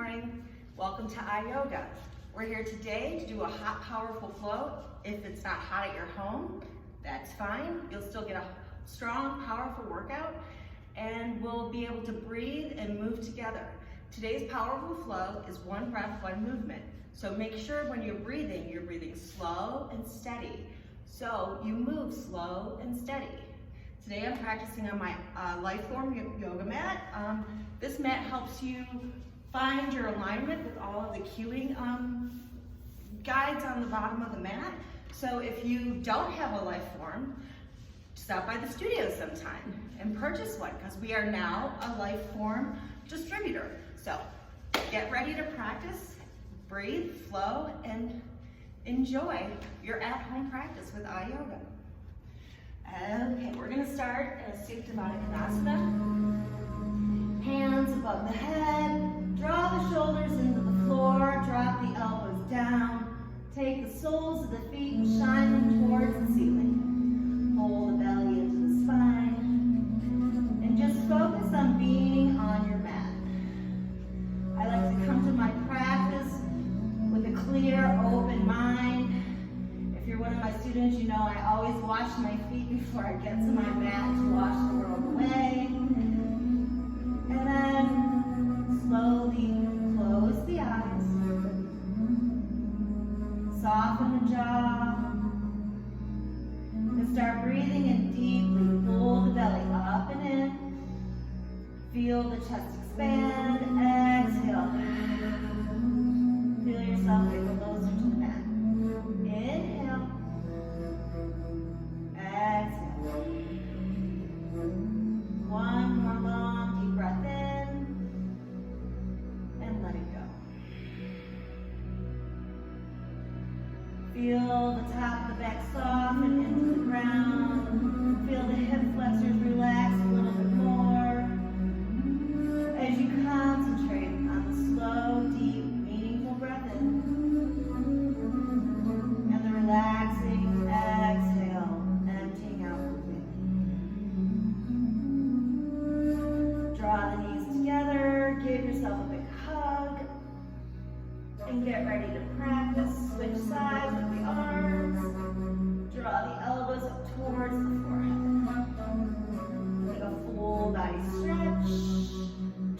morning. Welcome to iYoga. We're here today to do a hot, powerful flow. If it's not hot at your home, that's fine. You'll still get a strong, powerful workout, and we'll be able to breathe and move together. Today's powerful flow is one breath, one movement. So make sure when you're breathing slow and steady. So you move slow and steady. Today I'm practicing on my Lifeform yoga mat. This mat helps you find your alignment with all of the cueing guides on the bottom of the mat. So if you don't have a Lifeform, stop by the studio sometime and purchase one, because we are now a Lifeform distributor. So get ready to practice, breathe, flow, and enjoy your at-home practice with iYoga. Okay, we're gonna start in a Supta Baddha Konasana. Hands above the head, draw the shoulders into the floor, drop the elbows down, take the soles of the feet and shine them towards the ceiling. Hold the belly into the spine, and just focus on being on your mat. I like to come to my practice with a clear, open mind. If you're one of my students, you know I always wash my feet before I get to my mat to wash the world away. And then slowly close the eyes. Soften the jaw. And start breathing in deeply. Pull the belly up and in. Feel the chest expand. Exhale. Feel yourself get closer to the mat. Inhale. Exhale. One more long deep breath in. And let it go. Feel the top of the back soften into the ground. Feel the hip flexors relax a little bit more. As you concentrate on the slow, deep, meaningful breath in. And the relaxing exhale, emptying out completely. Draw the knees together, give yourself a big hug, and get ready to practice. Switch sides with the arms. Draw the elbows up towards the forehead. Take a full body stretch.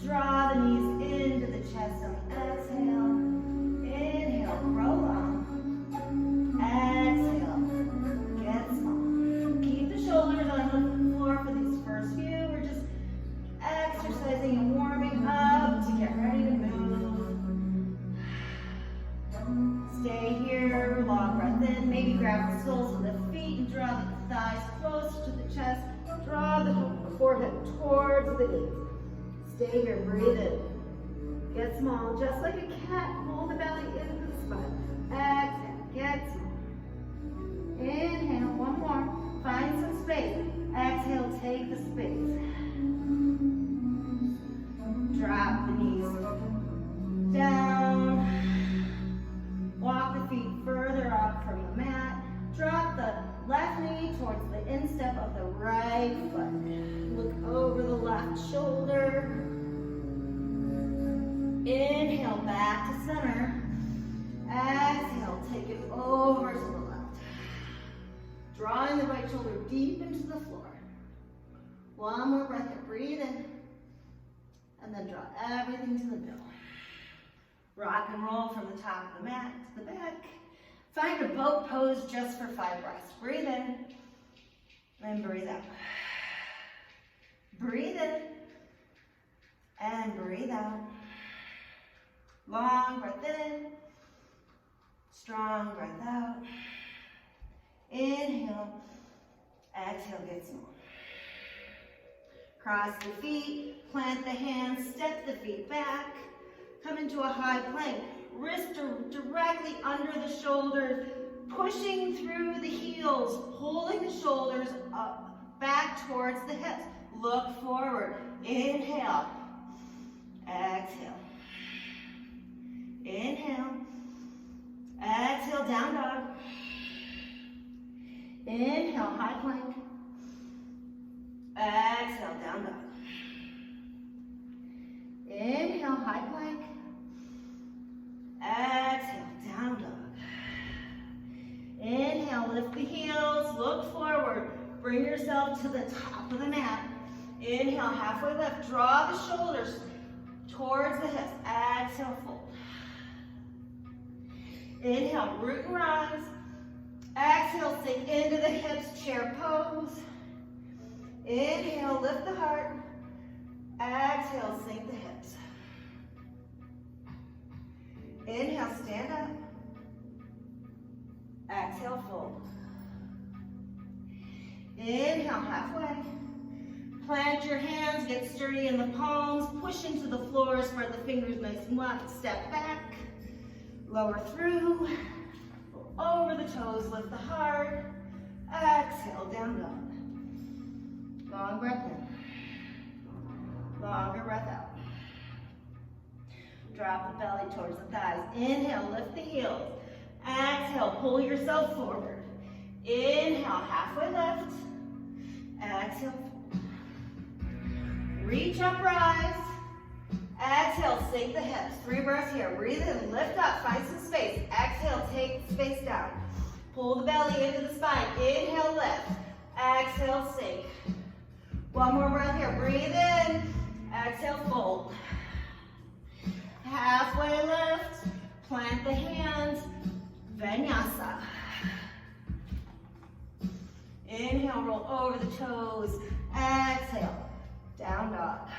Draw the knees into the chest on the exhale. Inhale, grow long. Exhale, get small. Keep the shoulders on the floor for these first few. We're just exercising and warming up to get ready to move. Stay here, long breath in. Maybe grab the soles of the feet and draw the thighs closer to the chest. Draw the forehead towards the knees. Stay here, breathe in. Get small, just like a cat. Pull the belly into the spine. Exhale, get small. Inhale, one more. Find some space. Exhale, take the space. Drop the knees down. Walk the feet further up from the mat. Drop the left knee towards the instep of the right foot. Look over the left shoulder. Inhale, back to center. Exhale, take it over to the left. Drawing the right shoulder deep into the floor. One more breath to breathe in. And then draw everything to the middle. Rock and roll from the top of the mat to the back. Find a boat pose just for 5 breaths. Breathe in and breathe out. Breathe in and breathe out. Long breath in, strong breath out. Inhale, exhale, get small. Cross the feet, plant the hands, step the feet back. Come into a high plank. Wrists are directly under the shoulders, pushing through the heels, holding the shoulders up, back towards the hips. Look forward. Inhale. Exhale. Inhale. Exhale, down dog. Inhale, high plank. Exhale, down dog. Inhale, high plank. Bring yourself to the top of the mat. Inhale, halfway lift. Draw the shoulders towards the hips. Exhale, fold. Inhale, root and rise. Exhale, sink into the hips, chair pose. Inhale, lift the heart. Exhale, sink the hips. Inhale, stand up. Exhale, fold. Inhale, halfway. Plant your hands, get sturdy in the palms, push into the floor, spread the fingers nice and wide. Step back, lower through, go over the toes, lift the heart. Exhale, down dog. Long breath in. Longer breath out. Drop the belly towards the thighs. Inhale, lift the heels. Exhale, pull yourself forward. Inhale, halfway lift. Exhale, fold. Reach up, rise. Exhale, sink the hips. 3 breaths here. Breathe in, lift up, find some space. Exhale, take the space down. Pull the belly into the spine. Inhale, lift. Exhale, sink. 1 more breath here. Breathe in. Exhale, fold. Halfway lift. Plant the hands. Vinyasa. Inhale, roll over the toes. Exhale, down dog.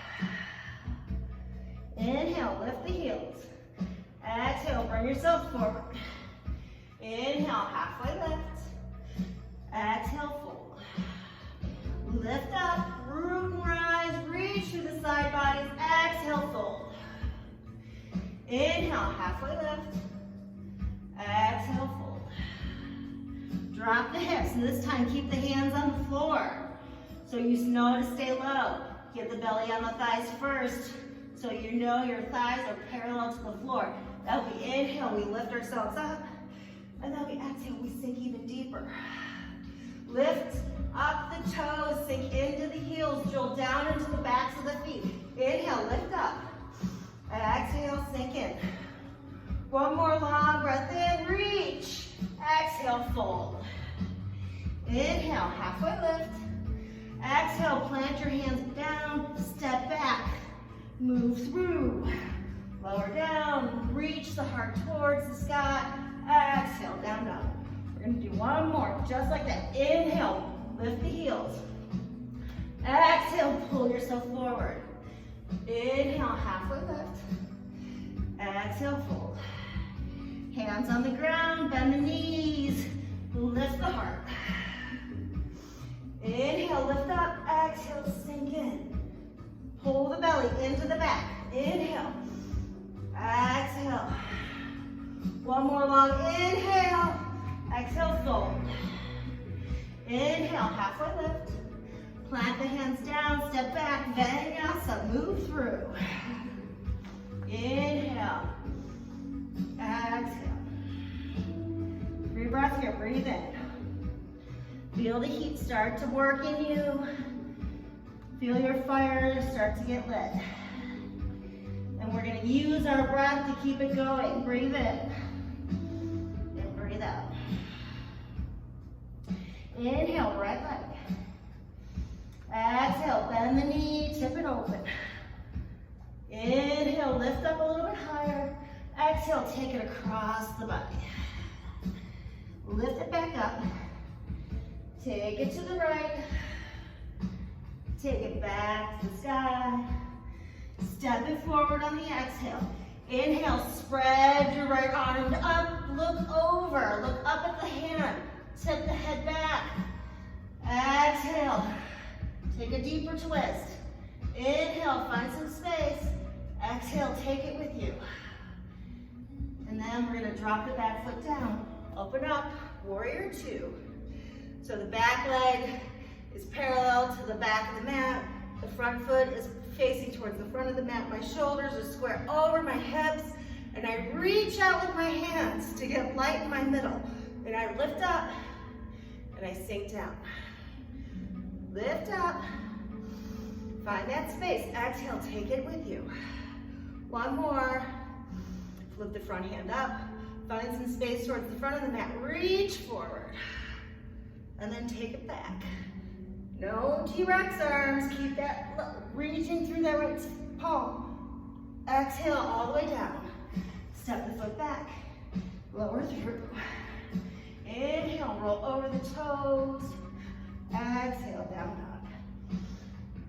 Inhale, lift the heels. Exhale, bring yourself forward. Inhale, halfway lift. Exhale, fold. Lift up, root and rise, reach through the side bodies. Exhale, fold. Inhale, halfway lift. Exhale, fold. Drop the hips, and this time keep the hands on the floor. So you know to stay low. Get the belly on the thighs first, so you know your thighs are parallel to the floor. That we inhale, we lift ourselves up, and then we exhale, we sink even deeper. Lift up the toes, sink into the heels, drill down into the backs of the feet. Inhale, lift up. Exhale, sink in. 1 more long breath in, reach. Exhale, fold. Inhale, halfway lift. Exhale, plant your hands down, step back, move through. Lower down, reach the heart towards the sky. Exhale, down dog. We're gonna do 1 more, just like that. Inhale, lift the heels. Exhale, pull yourself forward. Inhale, halfway lift. Exhale, fold. Hands on the ground, bend the knees, lift the heart. Inhale, lift up, exhale, sink in. Pull the belly into the back. Inhale, exhale. 1 more long inhale, exhale, fold. Inhale, halfway lift. Plant the hands down, step back, vinyasa, move through. Inhale, exhale. 3 breaths here, breathe in. Feel the heat start to work in you. Feel your fire start to get lit. And we're gonna use our breath to keep it going. Breathe in and breathe out. Inhale, right leg. Exhale, bend the knee, tip it open. Inhale, lift up a little bit higher. Exhale, take it across the body. Lift it back up. Take it to the right. Take it back to the sky. Step it forward on the exhale. Inhale, spread your right arm up. Look over. Look up at the hand. Tip the head back. Exhale. Take a deeper twist. Inhale, find some space. Exhale, take it with you. And then we're gonna drop the back foot down. Open up, warrior 2. So the back leg is parallel to the back of the mat. The front foot is facing towards the front of the mat. My shoulders are square over my hips. And I reach out with my hands to get light in my middle. And I lift up and I sink down. Lift up, find that space. Exhale, take it with you. 1 more. Flip the front hand up. Find some space towards the front of the mat. Reach forward. And then take it back. No T-Rex arms. Keep that reaching through that right palm. Exhale all the way down. Step the foot back. Lower through. Inhale, roll over the toes. Exhale, down dog.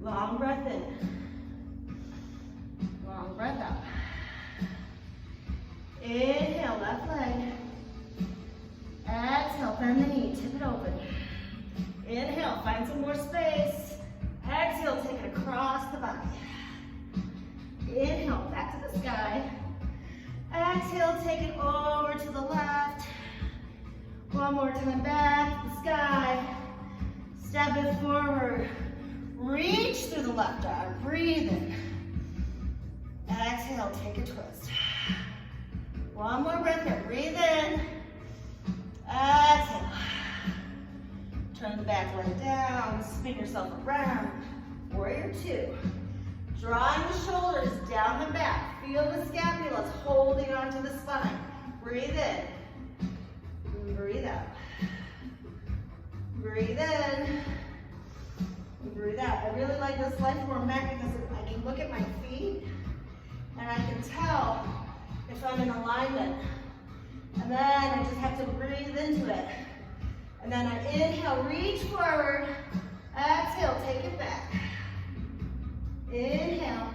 Long breath in. Long breath out. Inhale, left leg. Exhale, bend the knee, tip it open. Inhale, find some more space. Exhale, take it across the body. Inhale, back to the sky. Exhale, take it over to the left. One more time, back to the sky. Step it forward. Reach through the left arm, breathe in. Exhale, take a twist. One more breath here, breathe in. Exhale. Turn the back leg down, spin yourself around. Warrior two. Drawing the shoulders down and back. Feel the scapulas holding onto the spine. Breathe in. Breathe out. Breathe in. Breathe out. I really like this life form mat because I can look at my feet and I can tell if I'm in alignment. And then I just have to breathe into it. And then I inhale, reach forward. Exhale, take it back. Inhale.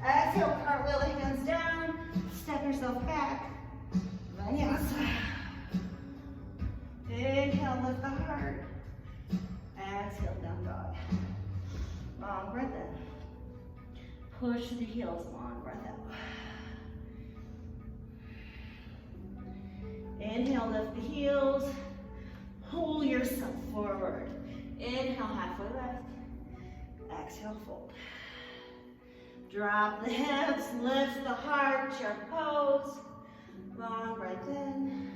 Exhale, cartwheel the hands down. Step yourself back. Vinyasa. Inhale, lift the heart. Exhale, down dog. Long breath in. Push the heels, long breath out. Inhale, lift the heels. Pull yourself forward. Inhale, halfway left. Exhale, fold. Drop the hips, lift the heart, chair pose. Long breath in.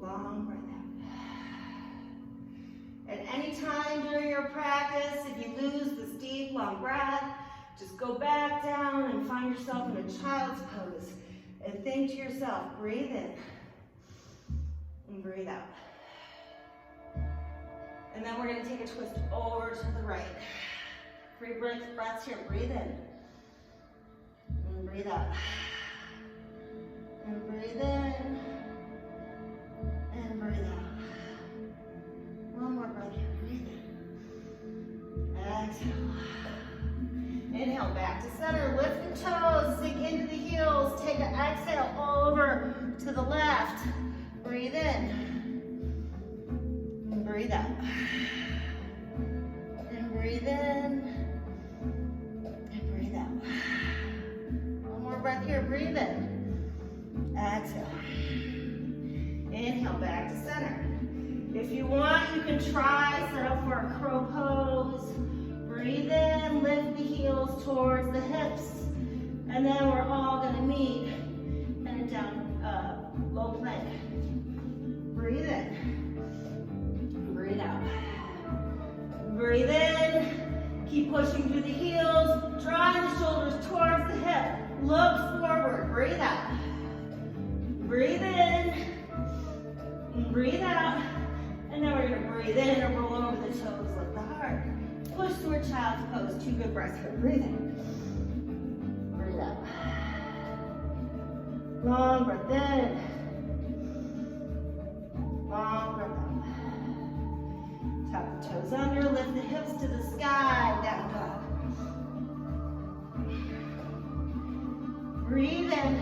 Long breath out. At any time during your practice, if you lose this deep, long breath, just go back down and find yourself in a child's pose. And think to yourself, breathe in and breathe out. And then we're going to take a twist over to the right. 3 breaths here. Breathe in and breathe out. And breathe in and breathe out. One more breath here. Breathe in. Exhale. Inhale, back to center. Lift the toes, sink into the heels. Take an exhale over to the left. Breathe in. And breathe out. And breathe in. And breathe out. One more breath here. Breathe in. Exhale. Inhale, back to center. If you want, you can try, set up for a crow pose. Breathe in, lift the heels towards the hips. And then we're all going to meet in a down, low plank. Breathe in. Breathe out. Breathe in. Keep pushing through the heels. Drawing the shoulders towards the hip. Look forward. Breathe out. Breathe in. Breathe out. And then we're going to breathe in and roll over the toes, lift the heart. Push to a child's pose. 2 good breaths here. Breathe in. Breathe out. Long breath in. Long breath out. Tuck the toes under. Lift the hips to the sky. Down dog. Breathe in.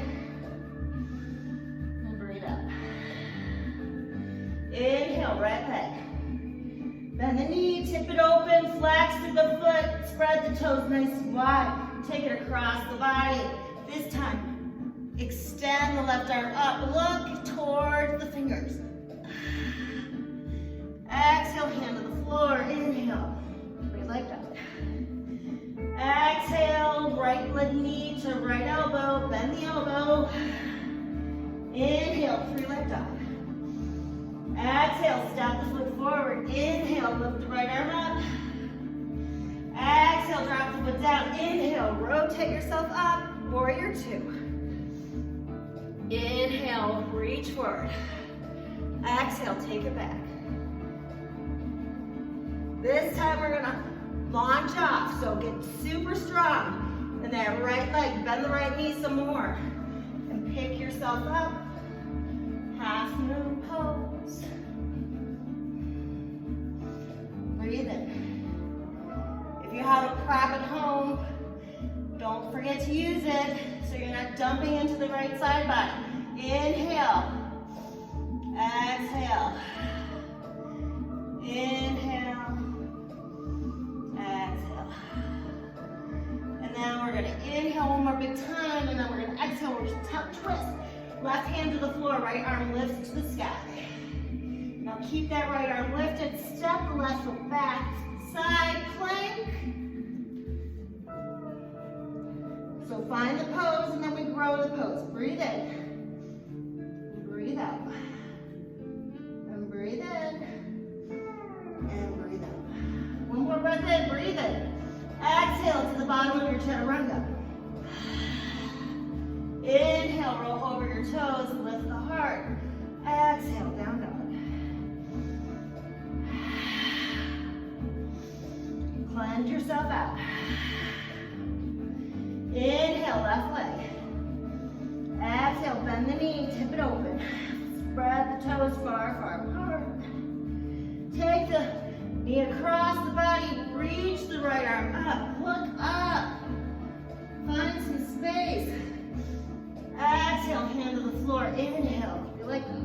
And breathe out. Inhale, right leg. Bend the knee, tip it open, flex through the foot, spread the toes nice and wide. Take it across the body. This time, extend the left arm up. Look toward the fingers. Exhale, hand to the floor. Inhale, right leg down. Exhale, right leg knee to right elbow. Bend the elbow. Inhale, 3 leg dog. Exhale, step the foot forward. Inhale, lift the right arm up. Exhale, drop the foot down. Inhale, rotate yourself up. Warrior two. Inhale, reach forward. Exhale, take it back. This time we're gonna launch off, so get super strong. And that right leg, bend the right knee some more. And pick yourself up. Half moon pose. Breathe in. If you have a prop at home, don't forget to use it so you're not dumping into the right side body. Inhale. Exhale. Inhale. Exhale. And then we're gonna inhale one more big time, and then we're gonna exhale, we're just twist. Left hand to the floor, right arm lifts to the sky. Now keep that right arm lifted, step the left foot back, side plank. So find the pose and then we grow the pose. Breathe in, breathe out, and breathe in, and breathe out. One more breath in, breathe in. Exhale to the bottom of your chaturanga. Inhale, roll over your toes, lift the heart. Exhale, down dog. Cleanse yourself out. Inhale, left leg. Exhale, bend the knee, tip it open. Spread the toes far, far apart. Take the knee across the body, reach the right arm up, look up. Find some space. Exhale, hand to the floor, inhale, you like that.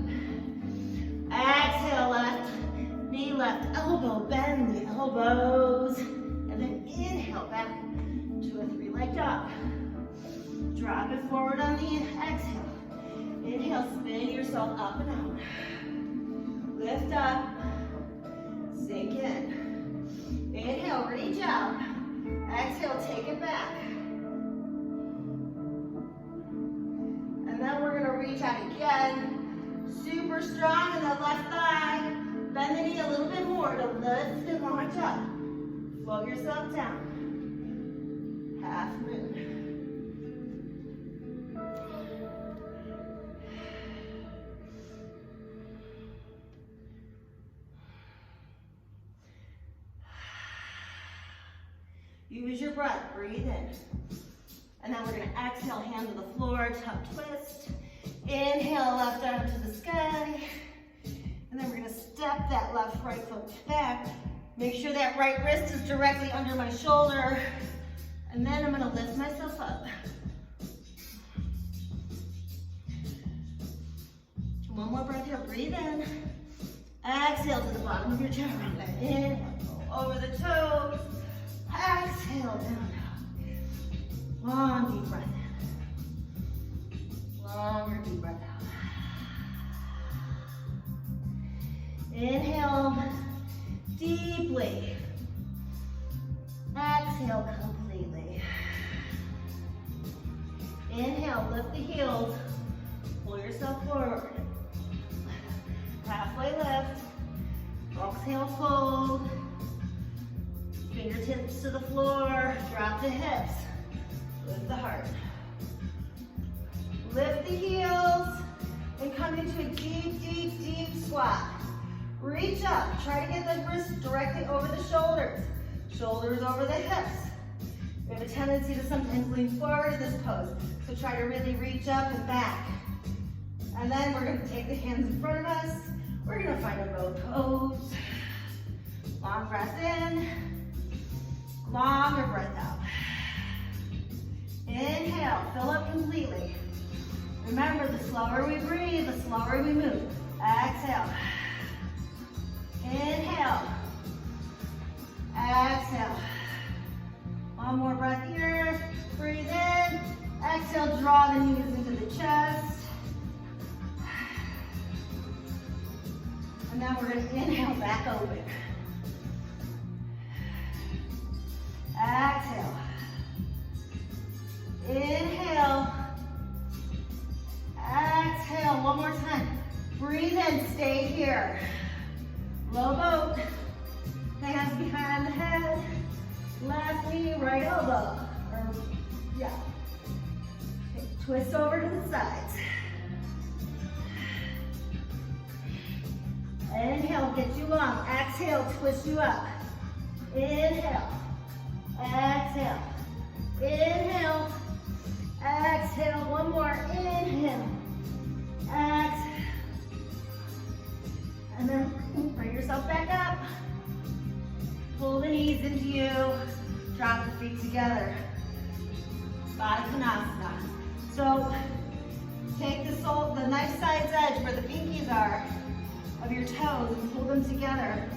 Exhale, left knee, left elbow, bend the elbows. And then inhale back to a three-leg dog. Drop it forward on the exhale. Inhale, spin yourself up and out. Lift up, sink in. Inhale, reach out. Exhale, take it back. And then we're gonna reach out again. Super strong in the left thigh. Bend the knee a little bit more to lift and launch up. Float yourself down. Half moon. Use your breath, breathe in. And then we're gonna exhale, hand to the floor, tuck twist. Inhale, left arm to the sky. And then we're gonna step that left right foot back. Make sure that right wrist is directly under my shoulder. And then I'm gonna lift myself up. One more breath here, breathe in. Exhale to the bottom of your chaturanga. Inhale, over the toes. Exhale, down dog. Long, deep breath in. Longer, deep breath out. Inhale deeply. Exhale completely. Inhale, lift the heels. Pull yourself forward. Halfway lift. Exhale, fold. Fingertips to the floor. Drop the hips. Lift the heart. Lift the heels and come into a deep, deep, deep squat. Reach up. Try to get the wrists directly over the shoulders. Shoulders over the hips. We have a tendency to sometimes lean forward in this pose. So try to really reach up and back. And then we're going to take the hands in front of us. We're going to find a boat pose. Long breath in. Longer breath out. Inhale, fill up completely. Remember, the slower we breathe, the slower we move. Exhale. Inhale. Exhale. One more breath here. Breathe in. Exhale, draw the knees into the chest. And now we're going to inhale, back open. Exhale. Inhale. Exhale, one more time. Breathe in, stay here. Low boat. Hands behind the head. Left knee, right elbow. Okay, twist over to the sides. Inhale, get you long. Exhale, twist you up. Inhale. Exhale. Inhale. Exhale. One more. Inhale. Exhale. And then bring yourself back up. Pull the knees into you. Drop the feet together. Baddha Konasana. So take the knife size edge where the pinkies are of your toes and pull them together.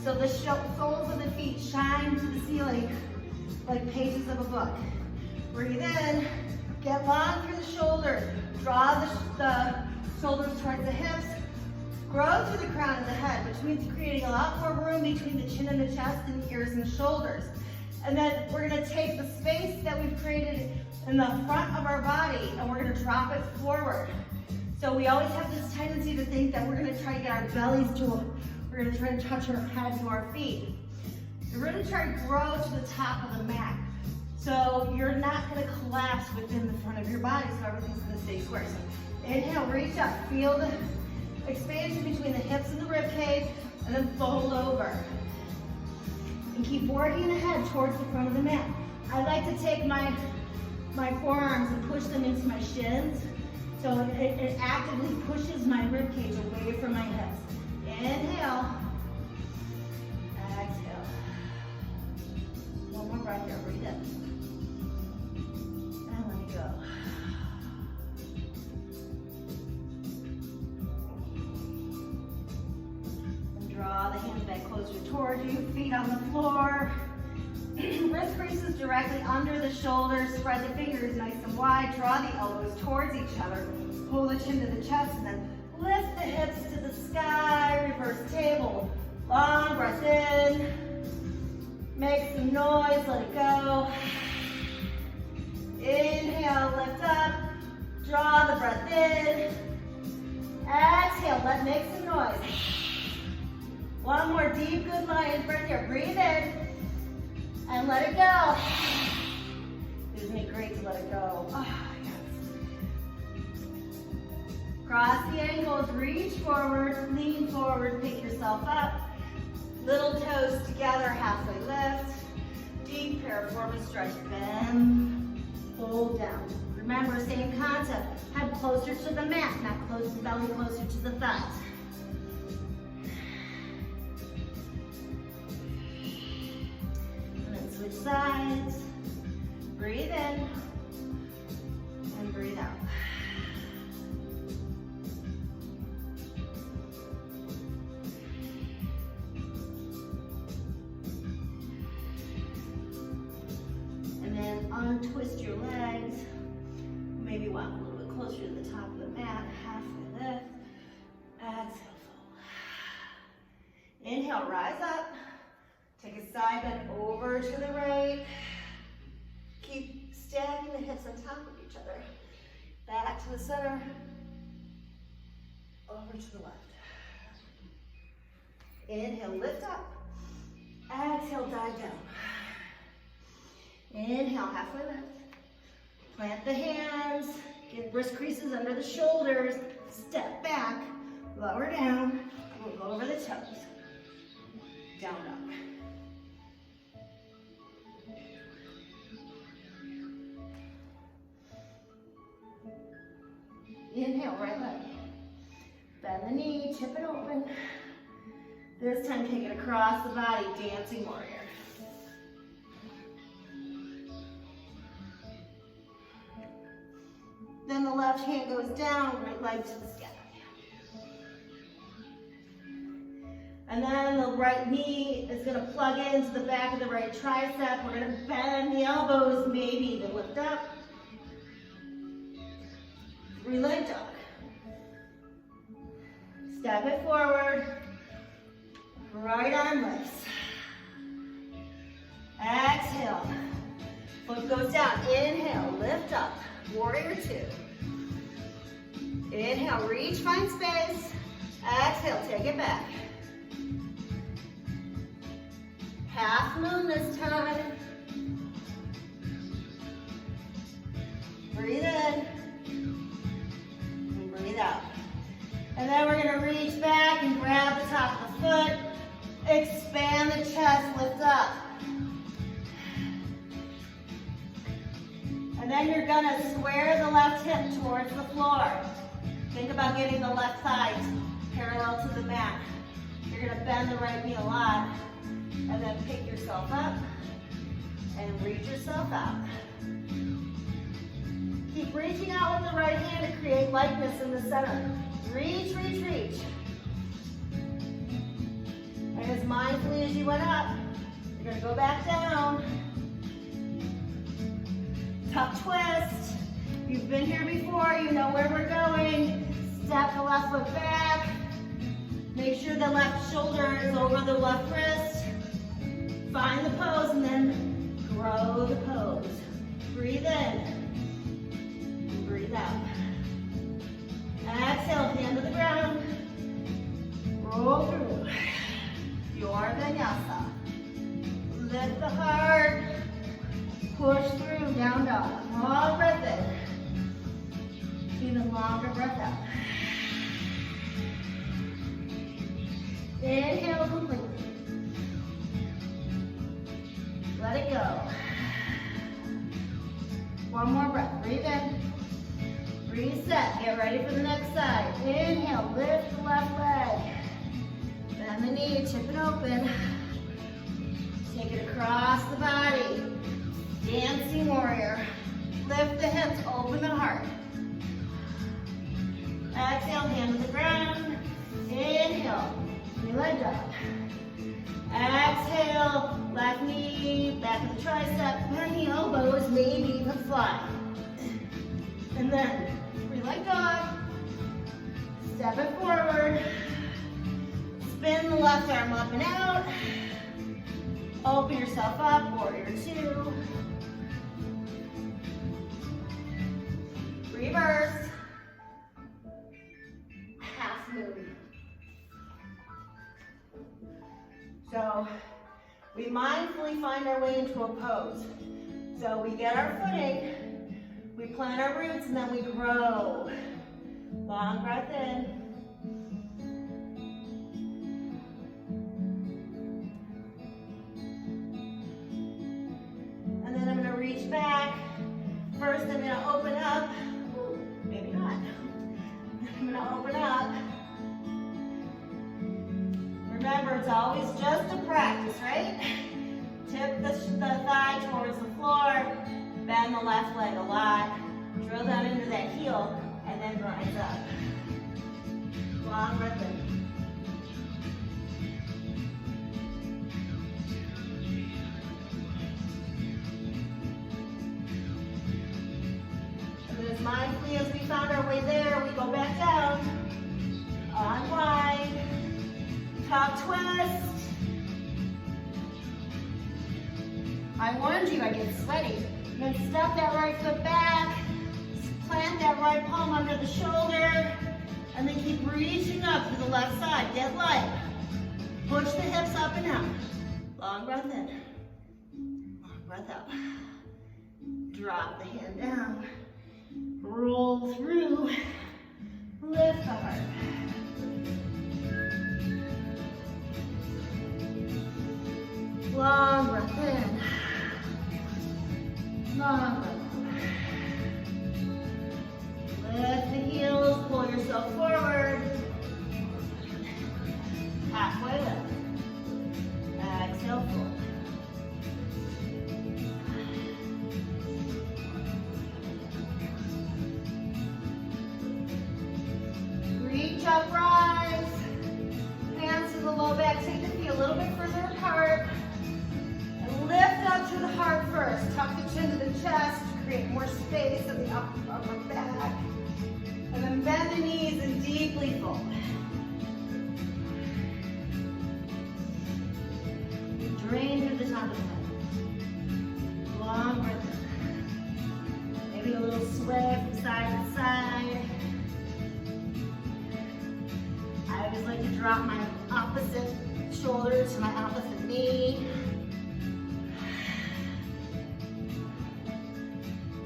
So the soles of the feet shine to the ceiling like pages of a book. Breathe in, get long through the shoulders. Draw the shoulders towards the hips. Grow through the crown of the head, which means creating a lot more room between the chin and the chest and the ears and shoulders. And then we're gonna take the space that we've created in the front of our body and we're gonna drop it forward. So we always have this tendency to think that we're gonna try to get our bellies we're gonna try to touch our head to our feet. We're gonna try to grow to the top of the mat. So you're not gonna collapse within the front of your body, so everything's gonna stay square. So inhale, reach up, feel the expansion between the hips and the rib cage, and then fold over. And keep working ahead towards the front of the mat. I like to take my forearms and push them into my shins, so it actively pushes my rib cage away from my hips. Inhale. Exhale. One more breath here, breathe in. And let it go. And draw the hands back closer towards you, feet on the floor. Wrist creases directly under the shoulders. Spread the fingers nice and wide. Draw the elbows towards each other. Pull the chin to the chest and then lift the hips to the sky. Reverse table. Long breath in. Make some noise. Let it go. Inhale. Lift up. Draw the breath in. Exhale. Make some noise. One more deep, good lion's breath here. Breathe in. And let it go. Isn't it great to let it go? Oh, yes. Cross the ankles, reach forward, lean forward, pick yourself up. Little toes together, halfway lift. Deep piriformis stretch, bend, fold down. Remember, same concept. Head closer to the mat, not close the belly closer to the thighs. Switch sides. Breathe in and breathe out. And then untwist your legs. Maybe walk a little bit closer to the top of the mat. Halfway lift. Exhale, fold. Inhale, rise up. Take a side bend over to the right. Keep stacking the hips on top of each other. Back to the center. Over to the left. Inhale, lift up. Exhale, dive down. Inhale, halfway lift. Plant the hands. Get wrist creases under the shoulders. Step back. Lower down. Move over the toes. Down, up. Inhale, right leg. Bend the knee, tip it open. This time take it across the body, dancing warrior. Then the left hand goes down, right leg to the sky. And then the right knee is gonna plug into the back of the right tricep. We're gonna bend the elbows, maybe even lift up. Three-leg dog. Step it forward. Right arm lifts. Exhale. Foot goes down. Inhale, lift up. Warrior two. Inhale, reach, find space. Exhale, take it back. Half moon this time. Breathe in. Breathe out. And then we're going to reach back and grab the top of the foot. Expand the chest, lift up. Then you're gonna square the left hip towards the floor. Think about getting the left thigh parallel to the mat. You're gonna bend the right knee a lot, and then pick yourself up and reach yourself out. Keep reaching out with the right hand to create lightness in the center. Reach, reach, reach. And as mindfully as you went up, you're gonna go back down. Tuck twist. You've been here before, you know where we're going. Step the left foot back. Make sure the left shoulder is over the left wrist. Find the pose and then grow the pose. Breathe in. Breathe out. Exhale, hand to the ground. Roll through. Your vinyasa. Lift the heart. Push through, down dog. Long breath in. Even longer breath out. Inhale completely. Let it go. One more breath. Breathe in. Reset. Get ready for the next side. Inhale. Lift the left leg. Bend the knee. Chip it open. Take it across the body. Dancing warrior. Lift the hips. Open the heart. Exhale. Hand to the ground. Inhale. Knee leg up. Exhale. Left knee. Back of the tricep. Bend the elbows. Maybe even fly. And then leg dog. Step it forward. Spin the left arm up and out. Open yourself up, warrior two. Reverse. Half move. So we mindfully find our way into a pose. So we get our footing, we plant our roots, and then we grow. Long breath in. And then I'm going to reach back. First, I'm going to open up. Ooh, maybe not. I'm going to open up. Remember, it's always just a practice, right? Tip the thigh towards the floor. Bend the left leg a lot. Drill down into that heel, and then rise up. Long breath in. As mindfully as we found our way there, we go back down. Unwind. Tuck twist. I warned you, I get sweaty. Then step that right foot back. Plant that right palm under the shoulder. And then keep reaching up to the left side. Get light. Push the hips up and out. Long breath in. Long breath out. Drop the hand down. Roll through, lift the heart. Long breath in, long breath out. Lift the heels, pull yourself forward. Halfway lift. Exhale, forward. Reach up, rise. Hands to the low back. Take the feet a little bit further apart. And lift up to the heart first. Tuck the chin to the chest to create more space in the upper back. And then bend the knees and deeply fold. Drain through the top of the head. Long breath in. Maybe a little sway from side to side. I always like to drop my opposite shoulder to my opposite knee.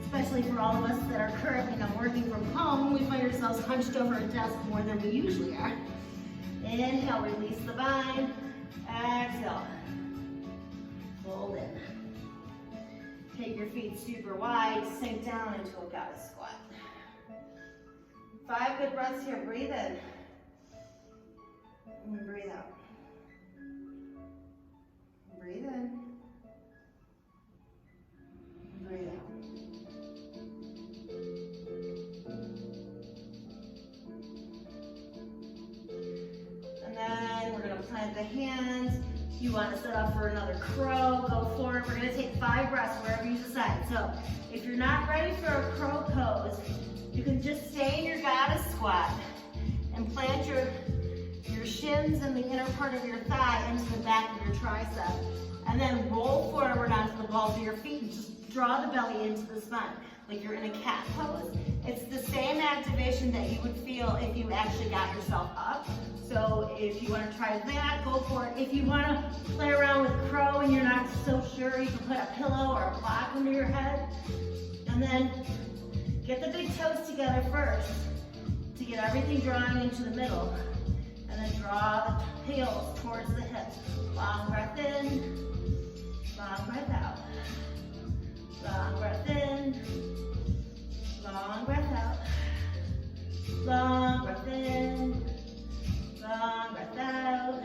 Especially for all of us that are currently not working from home, we find ourselves hunched over a desk more than we usually are. Inhale, release the bind. Exhale. Fold in. Take your feet super wide, sink down into a goddess squat. 5 good breaths here. Breathe in. And breathe out. Breathe in. Breathe out. And then we're going to plant the hands. You want to set up for another crow, go forward. We're going to take 5 breaths wherever you decide. So if you're not ready for a crow pose, you can just stay in your goddess squat and plant your shins and the inner part of your thigh into the back of your tricep. And then roll forward onto the balls of your feet and just draw the belly into the spine, like you're in a cat pose. It's the same activation that you would feel if you actually got yourself up. So if you want to try that, go for it. If you want to play around with crow and you're not so sure, you can put a pillow or a block under your head. And then get the big toes together first to get everything drawing into the middle. And then draw the heels towards the hips. Long breath in, long breath out. Long breath in, long breath out. Long breath in, long breath out.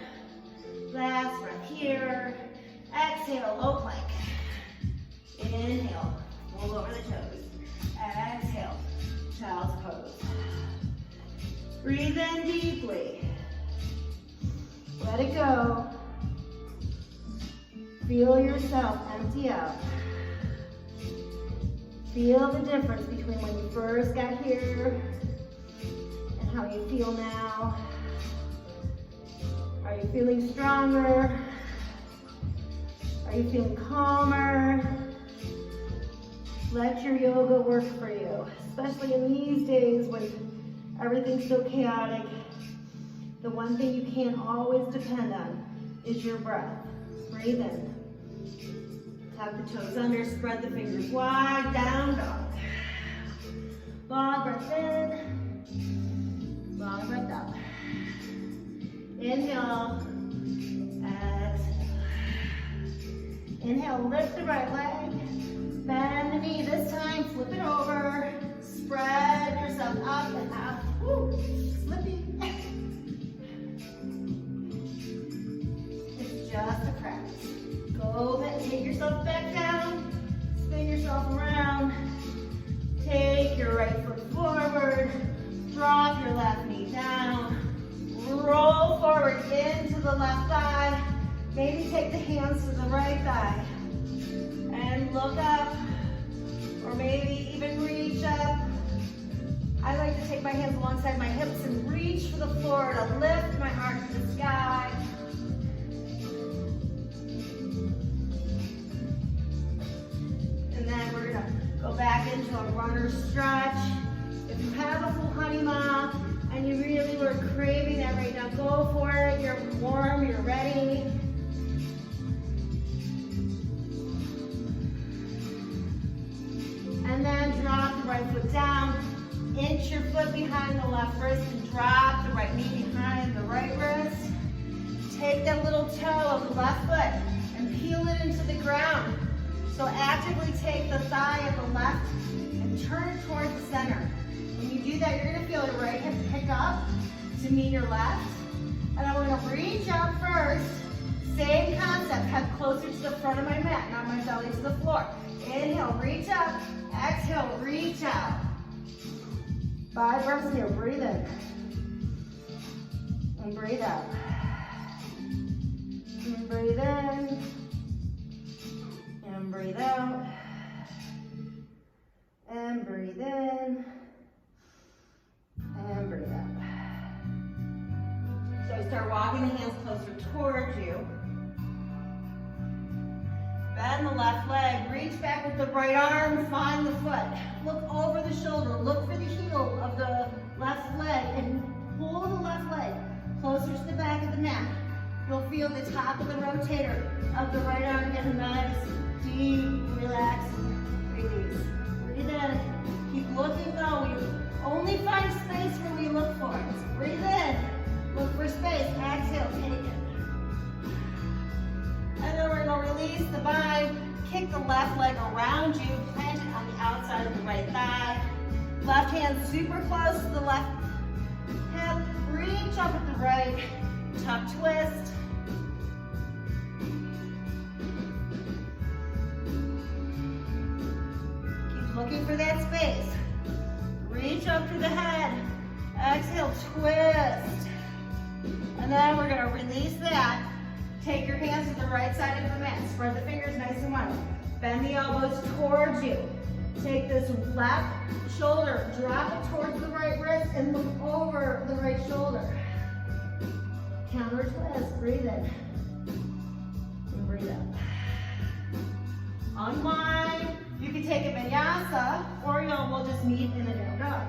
Last breath here. Exhale, low plank. Inhale, roll over the toes. Exhale, child's pose. Breathe in deeply. Let it go. Feel yourself empty out. Feel the difference between when you first got here and how you feel now. Are you feeling stronger? Are you feeling calmer? Let your yoga work for you, especially in these days when everything's so chaotic. The one thing you can't always depend on is your breath. Breathe in. Tuck the toes under, spread the fingers wide, down dog. Long breath in, long breath out. Inhale, exhale. Inhale, lift the right leg, bend the knee. This time, flip it over, spread yourself up and out. Woo, slippy. It's just a practice. Go ahead, take yourself back down, spin yourself around, take your right foot forward, drop your left knee down, roll forward into the left thigh, maybe take the hands to the right thigh, and look up, or maybe even reach up. I like to take my hands alongside my hips and reach for the floor to lift my arms to the sky. And then we're gonna go back into a runner stretch. If you have a full honey mom and you really were craving that right now, go for it. You're warm, you're ready. And then drop the right foot down. Inch your foot behind the left wrist and drop the right knee behind the right wrist. Take that little toe of the left foot and peel it into the ground. So actively take the thigh of the left and turn it towards the center. When you do that, you're going to feel your right hip pick up to meet your left. And I'm going to reach out first. Same concept, head closer to the front of my mat, not my belly to the floor. Inhale, reach up. Exhale, reach out. 5 breaths here. Breathe in. And breathe out. And breathe in. And breathe out. And breathe in. And breathe out. So start walking the hands closer towards you. Bend the left leg, reach back with the right arm, find the foot. Look over the shoulder, look for the heel of the left leg and pull the left leg closer to the back of the mat. You'll feel the top of the rotator of the right arm get a nice, deep, relaxed release. Breathe in, keep looking though. You only find space where we look for it. So breathe in, look for space, exhale, take it. And then we're going to release the bind, kick keep the left leg around you, plant it on the outside of the right thigh. Left hand super close to the left hip. Reach up at the right, tuck twist. Keep looking for that space. Reach up to the head. Exhale, twist. And then we're gonna release that. Take your hands to the right side of the mat. Spread the fingers nice and wide. Bend the elbows towards you. Take this left shoulder, drop it towards the right wrist, and look over the right shoulder. Counter twist, breathe in. And breathe out. Unwind. You can take a vinyasa, or we'll just meet in a down dog.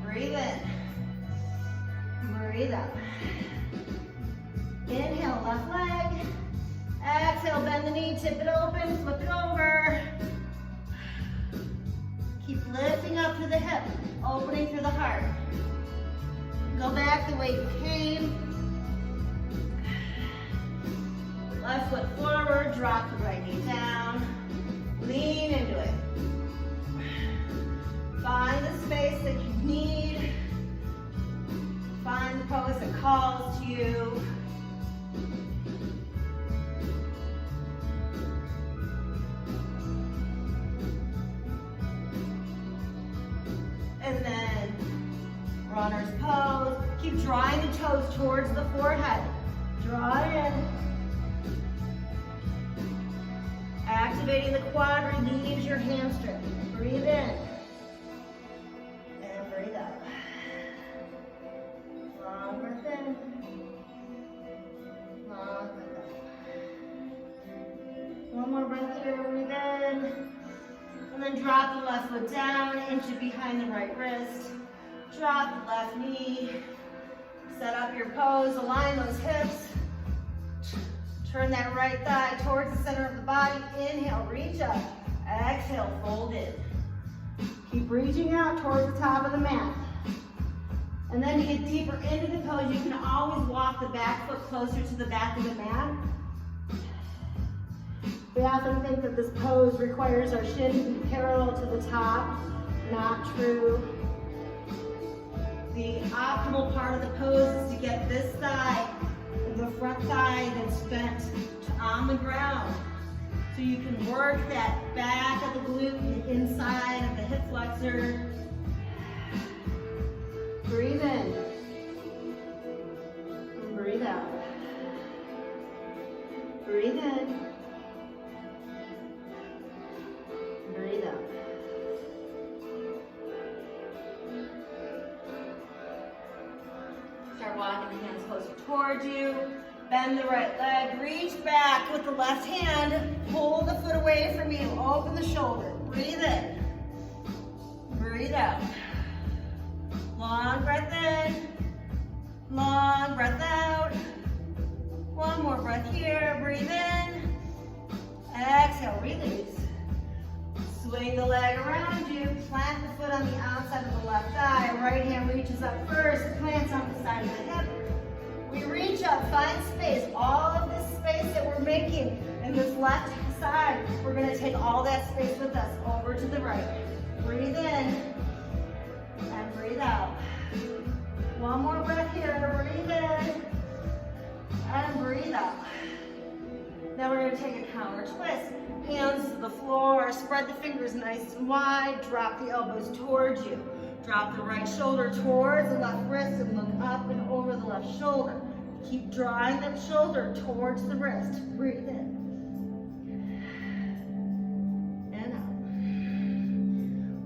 Breathe in. Breathe out. Inhale, left leg. Exhale, bend the knee, tip it open, flip it over. Keep lifting up to the hip, opening through the heart. Go back the way you came. Left foot forward, drop the right knee down. Lean into it. Find the space that you need. Find the pose that calls to you. And then runner's pose. Keep drawing the toes towards the forehead. Draw it in. Activating the quad relieves your hamstring. Breathe in. And breathe out. Long breath in. Long breath out. One more breath here. Breathe in. And then drop the left foot down, inch it behind the right wrist. Drop the left knee. Set up your pose, align those hips. Turn that right thigh towards the center of the body. Inhale, reach up. Exhale, fold in. Keep reaching out towards the top of the mat. And then to get deeper into the pose, you can always walk the back foot closer to the back of the mat. We often think that this pose requires our shins to be parallel to the top. Not true. The optimal part of the pose is to get this thigh, the front thigh that's bent on the ground. So you can work that back of the glute and inside of the hip flexor. Breathe in. And breathe out. Breathe in. Breathe out. Start walking the hands closer towards you. Bend the right leg. Reach back with the left hand. Pull the foot away from you. Open the shoulder. Breathe in. Breathe out. Long breath in. Long breath out. One more breath here. Breathe in. Exhale. Release. Swing the leg around you, plant the foot on the outside of the left thigh. Right hand reaches up first, plants on the side of the hip. We reach up, find space. All of this space that we're making in this left side, we're gonna take all that space with us over to the right. Breathe in and breathe out. One more breath here, breathe in and breathe out. Now we're gonna take a counter twist. Hands to the floor, spread the fingers nice and wide, drop the elbows towards you. Drop the right shoulder towards the left wrist and look up and over the left shoulder. Keep drawing that shoulder towards the wrist. Breathe in. And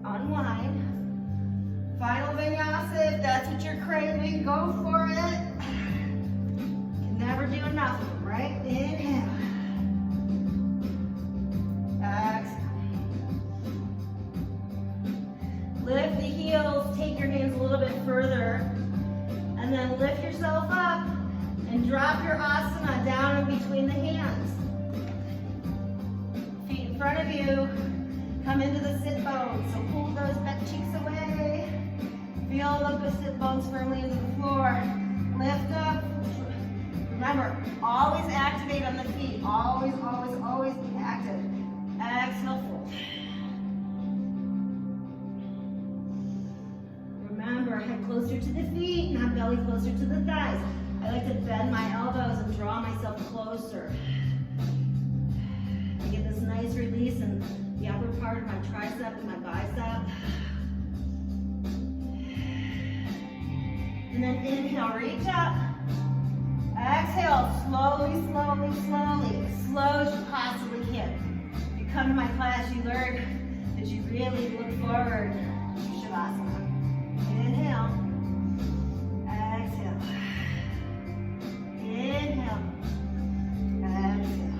out. Unwind. Final vinyasa, if that's what you're craving, go for it. Can never do enough, right? Inhale. Exhale. Lift the heels, take your hands a little bit further, and then lift yourself up and drop your asana down in between the hands. Feet in front of you, come into the sit bones, so pull those back cheeks away. Feel the sit bones firmly into the floor. Lift up, Remember, always activate on the feet. Always, always, always be active. Exhale, fold. Remember, head closer to the feet, not belly closer to the thighs. I like to bend my elbows and draw myself closer. I get this nice release in the upper part of my tricep and my bicep. And then inhale, reach up. Exhale, slowly, slowly, slowly. As slow as you possibly can. If you come to my class, you learn that you really look forward to Shavasana. Inhale. Exhale. Inhale. Exhale.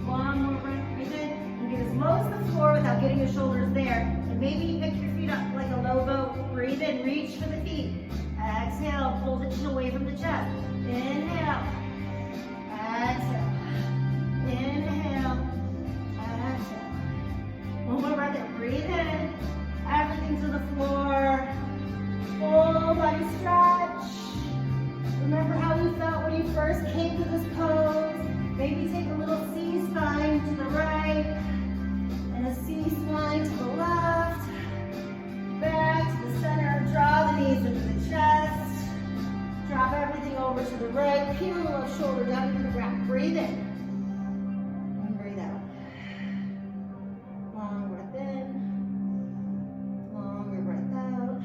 One more breath. Breathe in. And get as low as the floor without getting your shoulders there. And maybe you pick your feet up like a low boat. Breathe in. Reach for the feet. Exhale. Pull the chin away from the chest. Inhale. Exhale. Inhale. Exhale. One more breath in. Breathe in. Everything to the floor. Full body stretch. Remember how you felt when you first came to this pose. Maybe take a little C-spine to the right and a C-spine to the left. Back to the center. Draw the knees into the chest. Drop everything over to the right. Peel the left shoulder down into the ground. Breathe in. And breathe out. Long breath in. Longer breath out.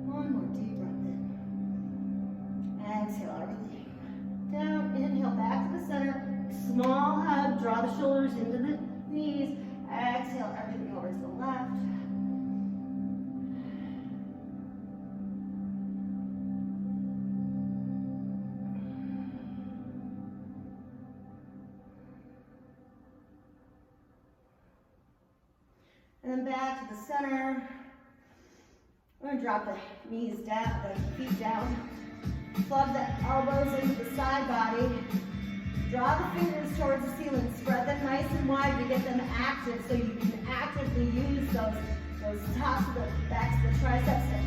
One more deep breath in. Exhale everything down. Inhale back to the center. Small hug. Draw the shoulders into the knees. Exhale everything over to the left. And then back to the center. We're gonna drop the knees down, the feet down. Plug the elbows into the side body. Draw the fingers towards the ceiling. Spread them nice and wide to get them active so you can actively use those tops of the backs of the triceps and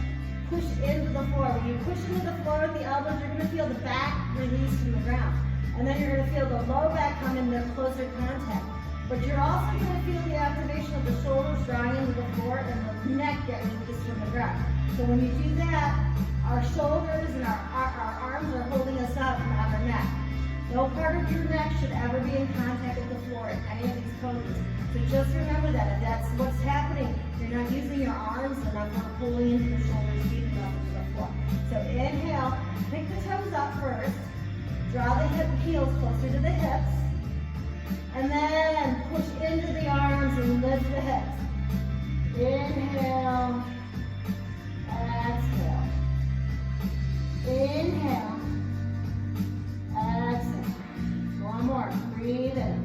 push into the floor. When you push into the floor with the elbows, you're gonna feel the back release from the ground. And then you're gonna feel the low back come into closer contact. But you're also going to feel the activation of the shoulders drawing into the floor and the neck getting released from the ground. So when you do that, our shoulders and our arms are holding us up, not our neck. No part of your neck should ever be in contact with the floor in any of these poses. So just remember that if that's what's happening, you're not using your arms enough or pulling into the shoulders deep enough into the floor. So inhale, pick the toes up first, draw the heels closer to the hips. And then push into the arms and lift the hips. Inhale. Exhale. Inhale. Exhale. One more. Breathe in.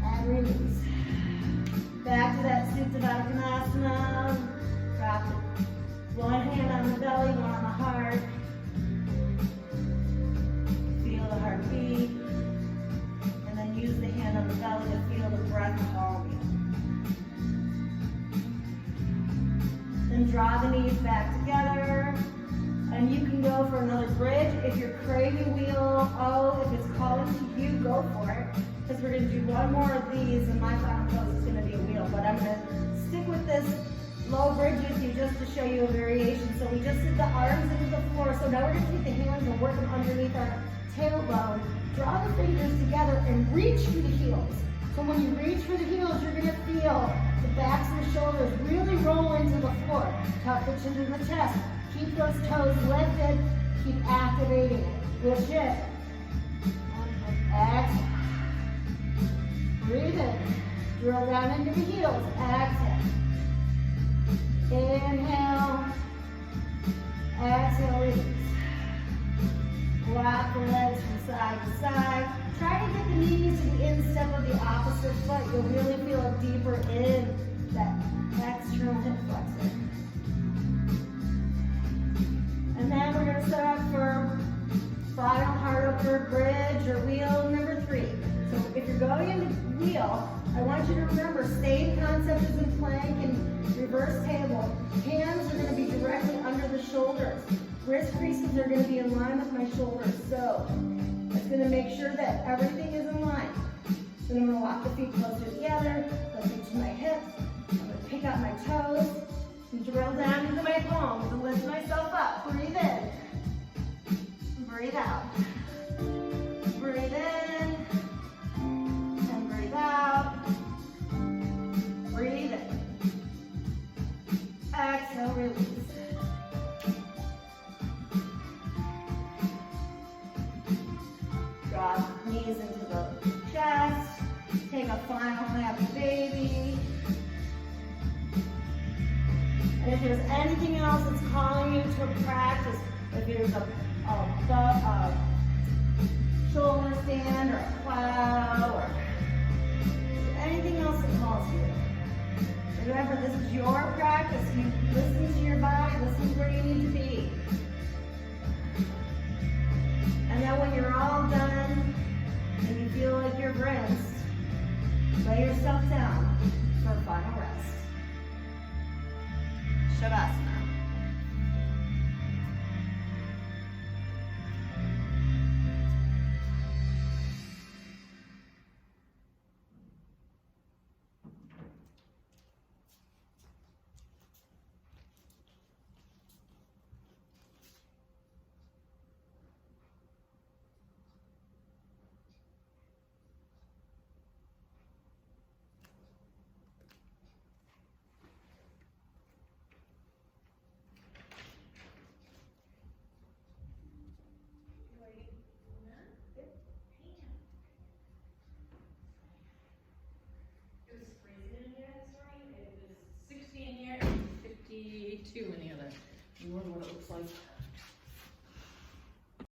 And release. Back to that Supta Konasana. Drop it. One hand on the belly, one on the heart. Feel the heartbeat. Use the hand on the belly to feel the breath calm you. Then draw the knees back together. And you can go for another bridge. If you're craving wheel O, if it's calling to you, go for it. Because we're going to do one more of these, and my final pose is going to be a wheel. But I'm going to stick with this low bridge with you just to show you a variation. So we just did the arms into the floor. So now we're going to take the hands and work them underneath our tailbone. Draw the fingers together and reach for the heels. So when you reach for the heels, you're going to feel the backs of the shoulders really roll into the floor. Tuck the chin to the chest. Keep those toes lifted. Keep activating it. Push it. Exhale. Breathe in. Drill down into the heels. Exhale. Inhale. Exhale, release. Rock the legs from side to side. Try to get the knees to the instep of the opposite foot. You'll really feel it deeper in that external hip flexor. And then we're going to set up for final hard opener bridge or wheel number 3. So if you're going into wheel, I want you to remember same concept as in plank and reverse table. Hands are going to be directly under the shoulders. wrist creases are gonna be in line with my shoulders. So it's gonna make sure that everything is in line. Then I'm gonna walk the feet closer together, the feet to my hips. I'm gonna pick up my toes and drill down into my palms and lift myself up. Breathe in. Breathe out. Breathe in. And breathe out. Breathe in. Exhale, release. Drop knees into the chest. Take a final happy baby. And if there's anything else that's calling you to practice, if there's a shoulder stand or a plow or anything else that calls you. Remember, this is your practice. You listen to your body, listen to where you need to be. And then when you're all done and you feel like you're rinsed, lay yourself down for a final rest. Shavasana. In the other. You wonder what it looks like.